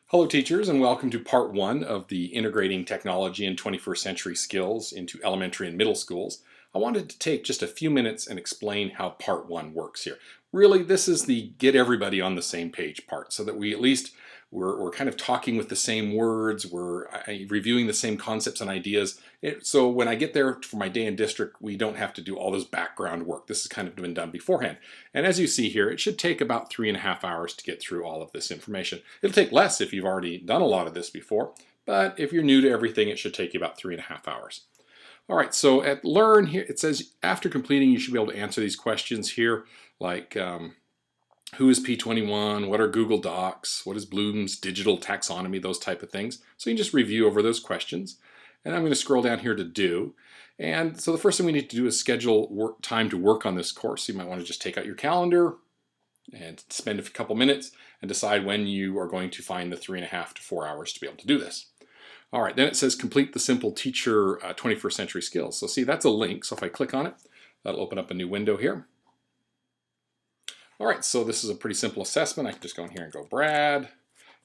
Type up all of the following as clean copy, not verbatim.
Hello teachers, and welcome to part one of the Integrating Technology and 21st Century Skills into Elementary and Middle Schools. I wanted to take just a few minutes and explain how part one works here. Really, this is the get everybody on the same page part, so that we at least we're kind of talking with the same words, we're reviewing the same concepts and ideas. So when I get there for my day in district, we don't have to do all this background work. This has kind of been done beforehand. And as you see here, it should take about 3.5 hours to get through all of this information. It'll take less if you've already done a lot of this before, but if you're new to everything, it should take you about 3.5 hours. All right, so at Learn here, it says after completing, you should be able to answer these questions here, like who is P21, what are Google Docs, what is Bloom's digital taxonomy, those type of things. So you can just review over those questions. And I'm going to scroll down here to do. And so the first thing we need to do is schedule time to work on this course. You might want to just take out your calendar and spend a couple minutes and decide when you are going to find the 3.5 to 4 hours to be able to do this. All right, then it says complete the simple teacher 21st century skills. So see, that's a link. So if I click on it, that'll open up a new window here. All right, so this is a pretty simple assessment. I can just go in here and go Brad,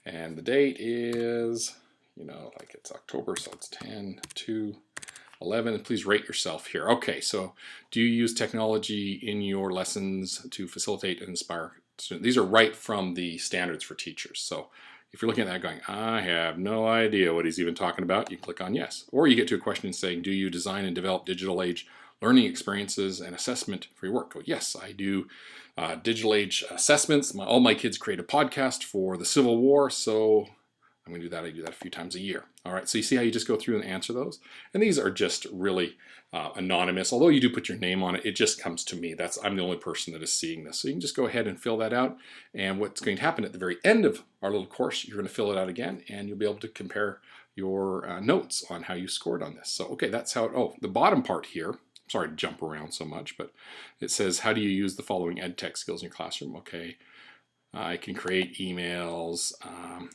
and the date is, like it's October, so it's 10/2/11. Please rate yourself here. Okay, so do you use technology in your lessons to facilitate and inspire students? These are right from the standards for teachers. So if you're looking at that going, I have no idea what he's even talking about, you click on yes. Or you get to a question saying, do you design and develop digital age learning experiences and assessment for your work? Go, yes, I do digital age assessments. All my kids create a podcast for the Civil War, so I'm going to do that. I do that a few times a year. All right, so you see how you just go through and answer those? And these are just really anonymous. Although you do put your name on it, it just comes to me. I'm the only person that is seeing this. So you can just go ahead and fill that out. And what's going to happen at the very end of our little course, you're going to fill it out again, and you'll be able to compare your notes on how you scored on this. So, okay, that's how the bottom part here, sorry to jump around so much, but it says, how do you use the following ed tech skills in your classroom? Okay, I can create emails,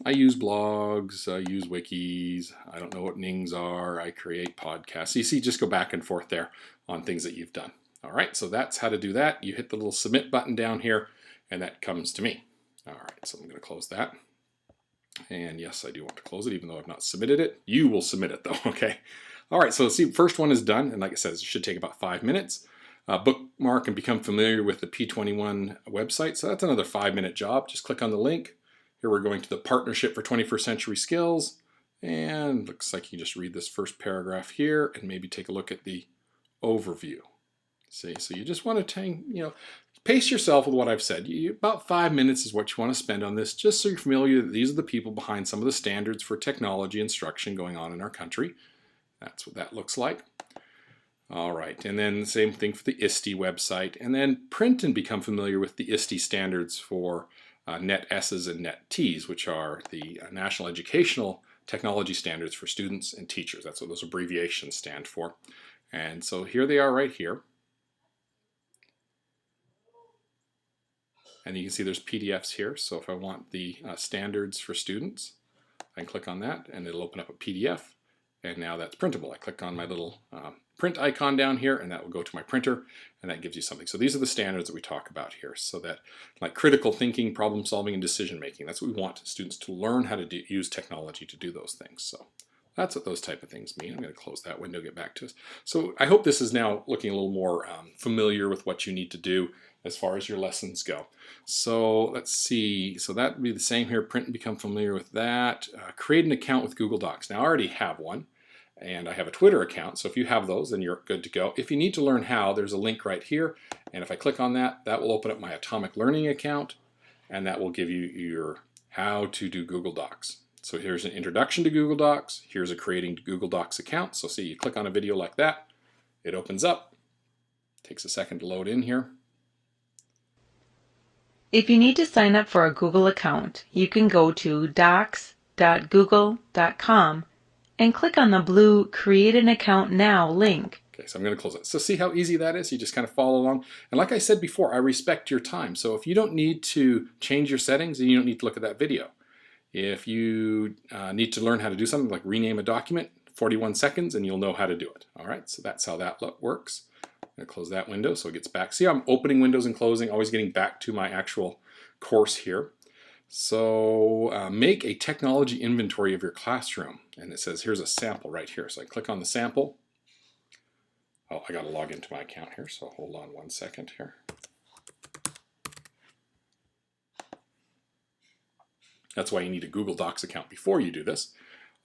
I use blogs, I use wikis, I don't know what nings are, I create podcasts. So you see, just go back and forth there on things that you've done. All right, so that's how to do that. You hit the little submit button down here, and that comes to me. All right, so I'm going to close that. And yes, I do want to close it, even though I've not submitted it. You will submit it, though, okay? All right, so let's see, first one is done, and like I said, it should take about 5 minutes. Bookmark and become familiar with the P21 website. So that's another 5-minute job. Just click on the link. Here we're going to the Partnership for 21st Century Skills. And looks like you just read this first paragraph here and maybe take a look at the overview. See, so you just want to, pace yourself with what I've said. About 5 minutes is what you want to spend on this, just so you're familiar that these are the people behind some of the standards for technology instruction going on in our country. That's what that looks like. All right, and then the same thing for the ISTE website, and then print and become familiar with the ISTE standards for Net S's and Net T's, which are the National Educational Technology Standards for Students and Teachers. That's what those abbreviations stand for. And so here they are right here. And you can see there's PDFs here. So if I want the standards for students, I can click on that and it'll open up a PDF. And now that's printable. I click on my little print icon down here, and that will go to my printer, and that gives you something. So these are the standards that we talk about here. So that, like critical thinking, problem solving, and decision making, that's what we want students to learn how to use technology to do those things. So that's what those type of things mean. I'm going to close that window, get back to us. So I hope this is now looking a little more familiar with what you need to do as far as your lessons go. So let's see. So that would be the same here. Print and become familiar with that. Create an account with Google Docs. Now I already have one. And I have a Twitter account, so if you have those, then you're good to go. If you need to learn how, there's a link right here, and if I click on that, that will open up my Atomic Learning account, and that will give you your how to do Google Docs. So here's an introduction to Google Docs, here's a creating Google Docs account. So see, you click on a video like that, it opens up, takes a second to load in here. If you need to sign up for a Google account, you can go to docs.google.com and click on the blue Create an Account Now link. Okay, so I'm going to close it. So see how easy that is? You just kind of follow along. And like I said before, I respect your time. So if you don't need to change your settings, then you don't need to look at that video. If you need to learn how to do something like rename a document, 41 seconds, and you'll know how to do it. All right, so that's how that works. I'm going to close that window so it gets back. See how I'm opening windows and closing, always getting back to my actual course here. So make a technology inventory of your classroom. And it says, here's a sample right here. So I click on the sample. Oh, I got to log into my account here, so hold on 1 second here. That's why you need a Google Docs account before you do this.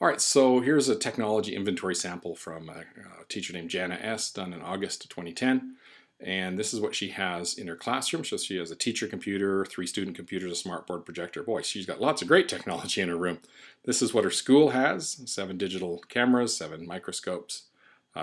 All right, so here's a technology inventory sample from a teacher named Jana S., done in August of 2010. And this is what she has in her classroom. So she has a teacher computer, 3 student computers, a smartboard projector. Boy, she's got lots of great technology in her room. This is what her school has: 7 digital cameras, 7 microscopes,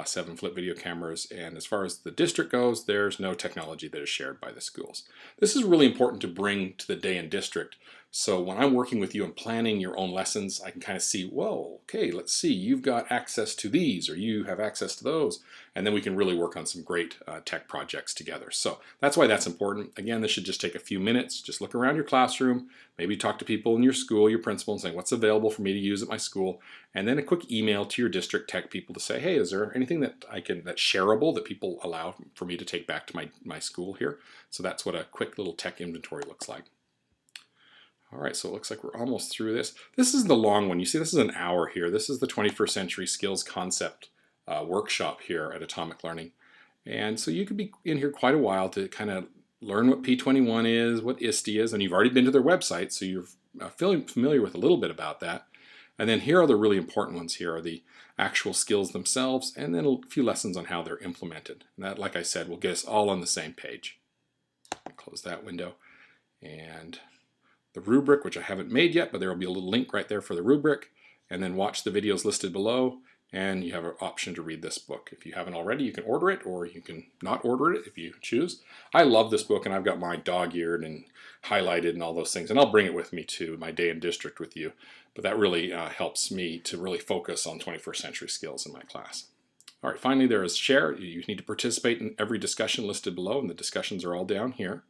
7 flip video cameras, and as far as the district goes, there's no technology that is shared by the schools. This is really important to bring to the day in district. So when I'm working with you and planning your own lessons, I can kind of see, whoa, okay, let's see, you've got access to these, or you have access to those, and then we can really work on some great tech projects together. So that's why that's important. Again, this should just take a few minutes. Just look around your classroom, maybe talk to people in your school, your principal, and say, what's available for me to use at my school? And then a quick email to your district tech people to say, hey, is there anything that that's shareable that people allow for me to take back to my school here? So that's what a quick little tech inventory looks like. All right, so it looks like we're almost through this. This is the long one. You see, this is an hour here. This is the 21st Century Skills Concept workshop here at Atomic Learning. And so you could be in here quite a while to kind of learn what P21 is, what ISTE is, and you've already been to their website, so you're feeling familiar with a little bit about that. And then here are the really important ones. Here are the actual skills themselves, and then a few lessons on how they're implemented. And that, like I said, will get us all on the same page. Close that window. And the rubric, which I haven't made yet, but there will be a little link right there for the rubric. And then watch the videos listed below, and you have an option to read this book. If you haven't already, you can order it, or you can not order it if you choose. I love this book, and I've got mine dog-eared and highlighted and all those things, and I'll bring it with me to my day in district with you. But that really helps me to really focus on 21st century skills in my class. All right, finally there is share. You need to participate in every discussion listed below, and the discussions are all down here.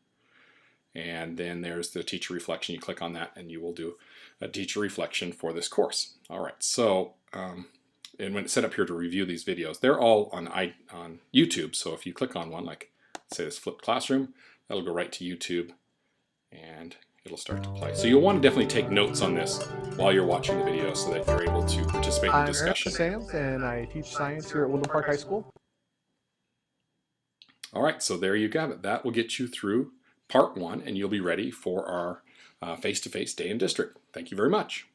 And then there's the teacher reflection. You click on that and you will do a teacher reflection for this course. All right, so and when it's set up here to review these videos, they're all on YouTube. So if you click on one, like say this flipped classroom, that'll go right to YouTube and it'll start to play. So you'll want to definitely take notes on this while you're watching the video so that you're able to participate in the discussion. I'm Eric Sands, and I teach science here at Woodland Park High School. All right, so there you have it. That will get you through part 1, and you'll be ready for our face-to-face day in district. Thank you very much.